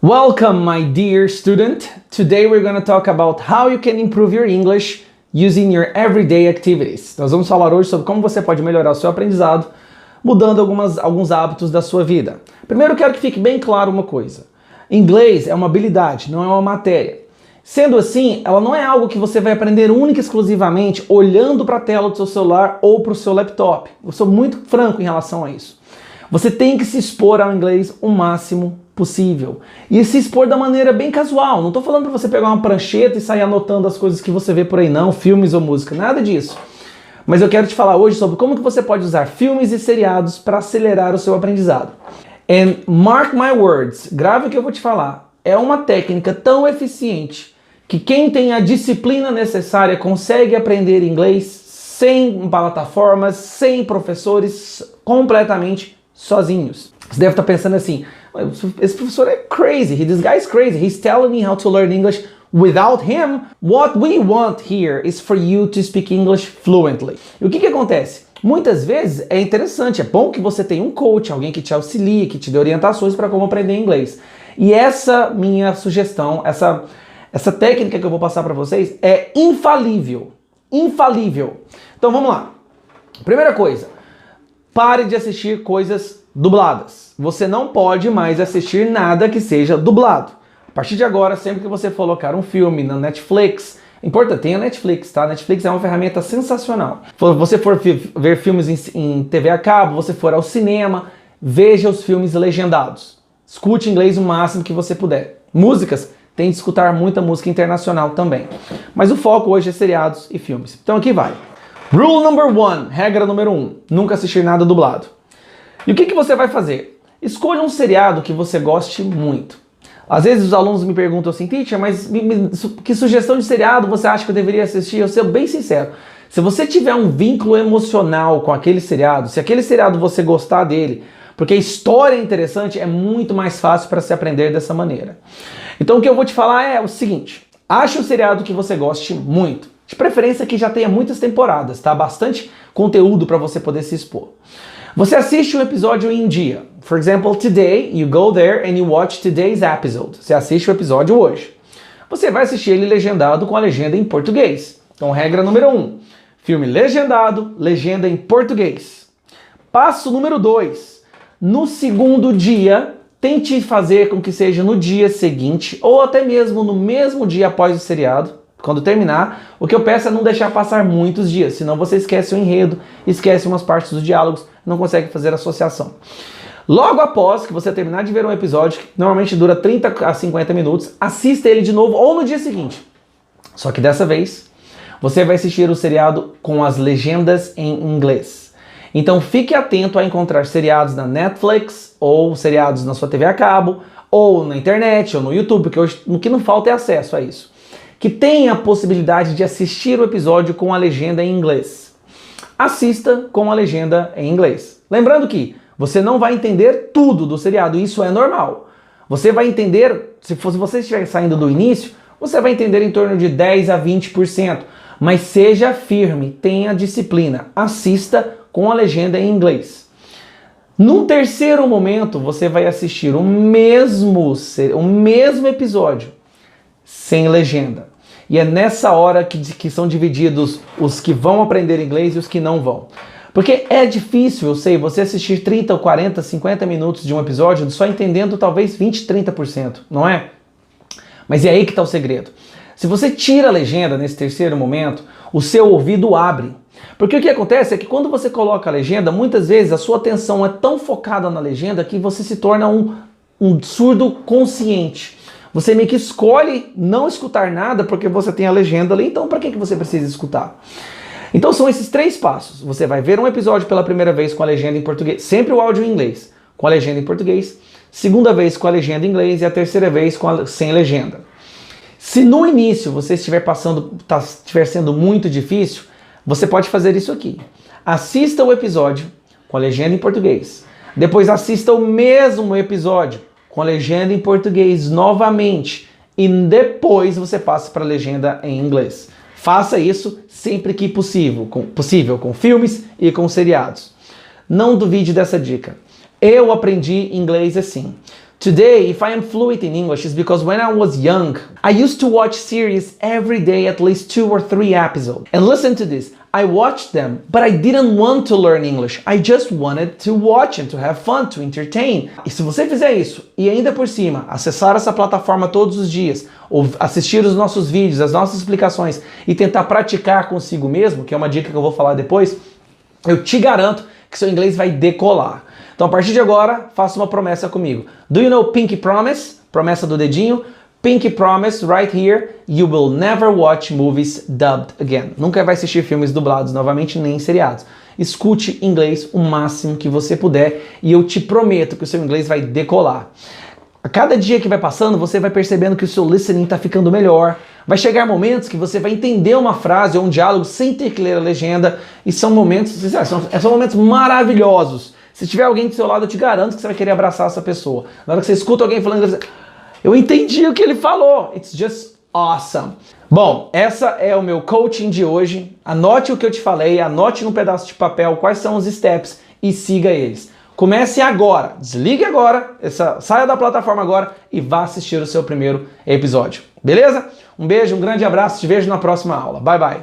Welcome, my dear student. Today we're going to talk about how you can improve your English using your everyday activities. Nós vamos falar hoje sobre como você pode melhorar o seu aprendizado mudando alguns hábitos da sua vida. Primeiro, eu quero que fique bem claro uma coisa. Inglês é uma habilidade, não é uma matéria. Sendo assim, ela não é algo que você vai aprender única e exclusivamente olhando para a tela do seu celular ou para o seu laptop. Eu sou muito franco em relação a isso. Você tem que se expor ao inglês o máximo possível. E se expor da maneira bem casual. Não estou falando para você pegar uma prancheta e sair anotando as coisas que você vê por aí não, filmes ou música, nada disso. Mas eu quero te falar hoje sobre como que você pode usar filmes e seriados para acelerar o seu aprendizado. And mark my words, grave o que eu vou te falar. É uma técnica tão eficiente que quem tem a disciplina necessária consegue aprender inglês sem plataformas, sem professores, completamente sozinhos. Você deve estar pensando assim, esse professor é crazy, this guy is crazy, he's telling me how to learn English without him. What we want here is for you to speak English fluently. E o que acontece? Muitas vezes é interessante, é bom que você tenha um coach, alguém que te auxilie, que te dê orientações para como aprender inglês. E essa minha sugestão, essa técnica que eu vou passar para vocês é infalível. Infalível. Então vamos lá. Primeira coisa, pare de assistir coisas dubladas. Você não pode mais assistir nada que seja dublado. A partir de agora, sempre que você for colocar um filme na Netflix, importante, tem a Netflix, tá? A Netflix é uma ferramenta sensacional. Se você for ver filmes em TV a cabo, você for ao cinema, veja os filmes legendados. Escute inglês o máximo que você puder. Músicas, tente escutar muita música internacional também. Mas o foco hoje é seriados e filmes. Então aqui vai. Rule number 1, regra número 1, nunca assistir nada dublado. E o que você vai fazer? Escolha um seriado que você goste muito. Às vezes os alunos me perguntam assim, teacher, mas que sugestão de seriado você acha que eu deveria assistir? Eu sou bem sincero. Se você tiver um vínculo emocional com aquele seriado, se aquele seriado você gostar dele, porque a história é interessante, é muito mais fácil para se aprender dessa maneira. Então o que eu vou te falar é o seguinte, ache um seriado que você goste muito. De preferência que já tenha muitas temporadas, tá? Bastante conteúdo para você poder se expor. Você assiste um episódio em um dia. For example, today you go there and you watch today's episode. Você assiste o episódio hoje. Você vai assistir ele legendado com a legenda em português. Então, regra número 1. Filme legendado, legenda em português. Passo número 2. No segundo dia, tente fazer com que seja no dia seguinte ou até mesmo no mesmo dia após o seriado. Quando terminar, o que eu peço é não deixar passar muitos dias, senão você esquece o enredo, esquece umas partes dos diálogos, não consegue fazer associação. Logo após que você terminar de ver um episódio, que normalmente dura 30 a 50 minutos, assista ele de novo ou no dia seguinte. Só que dessa vez, você vai assistir o seriado com as legendas em inglês. Então fique atento a encontrar seriados na Netflix, ou seriados na sua TV a cabo, ou na internet, ou no YouTube, porque hoje o que não falta é acesso a isso. Que tenha a possibilidade de assistir o episódio com a legenda em inglês. Assista com a legenda em inglês. Lembrando que você não vai entender tudo do seriado, isso é normal. Você vai entender, se você estiver saindo do início, você vai entender em torno de 10 a 20%. Mas seja firme, tenha disciplina, assista com a legenda em inglês. Num terceiro momento, você vai assistir o mesmo episódio sem legenda. E é nessa hora que são divididos os que vão aprender inglês e os que não vão. Porque é difícil, eu sei, você assistir 30, 40, 50 minutos de um episódio só entendendo talvez 20, 30%, não é? Mas é aí que está o segredo. Se você tira a legenda nesse terceiro momento, o seu ouvido abre. Porque o que acontece é que quando você coloca a legenda, muitas vezes a sua atenção é tão focada na legenda que você se torna um surdo consciente. Você meio que escolhe não escutar nada porque você tem a legenda ali, então para que você precisa escutar? Então são esses 3 passos. Você vai ver um episódio pela primeira vez com a legenda em português, sempre o áudio em inglês, com a legenda em português, segunda vez com a legenda em inglês e a terceira vez sem legenda. Se no início você estiver sendo muito difícil, você pode fazer isso aqui. Assista o episódio com a legenda em português. Depois assista o mesmo episódio com a legenda em português novamente e depois você passa para a legenda em inglês. Faça isso sempre que possível com filmes e com seriados. Não duvide dessa dica. Eu aprendi inglês assim. Today, if I am fluent in English, it's because when I was young, I used to watch series every day, at least 2 or 3 episodes. And listen to this, I watched them, but I didn't want to learn English. I just wanted to watch and to have fun, to entertain. E se você fizer isso, e ainda por cima, acessar essa plataforma todos os dias, ou assistir os nossos vídeos, as nossas explicações, e tentar praticar consigo mesmo, que é uma dica que eu vou falar depois, eu te garanto que seu inglês vai decolar. Então, a partir de agora, faça uma promessa comigo. Do you know Pinky Promise? Promessa do dedinho. Pinky Promise, right here, you will never watch movies dubbed again. Nunca vai assistir filmes dublados novamente, nem seriados. Escute inglês o máximo que você puder e eu te prometo que o seu inglês vai decolar. A cada dia que vai passando, você vai percebendo que o seu listening está ficando melhor. Vai chegar momentos que você vai entender uma frase ou um diálogo sem ter que ler a legenda. E são momentos, são momentos maravilhosos. Se tiver alguém do seu lado, eu te garanto que você vai querer abraçar essa pessoa. Na hora que você escuta alguém falando inglês, eu entendi o que ele falou. It's just awesome. Bom, essa é o meu coaching de hoje. Anote o que eu te falei, anote num pedaço de papel quais são os steps e siga eles. Comece agora, desligue agora, saia da plataforma agora e vá assistir o seu primeiro episódio. Beleza? Um beijo, um grande abraço, te vejo na próxima aula. Bye, bye.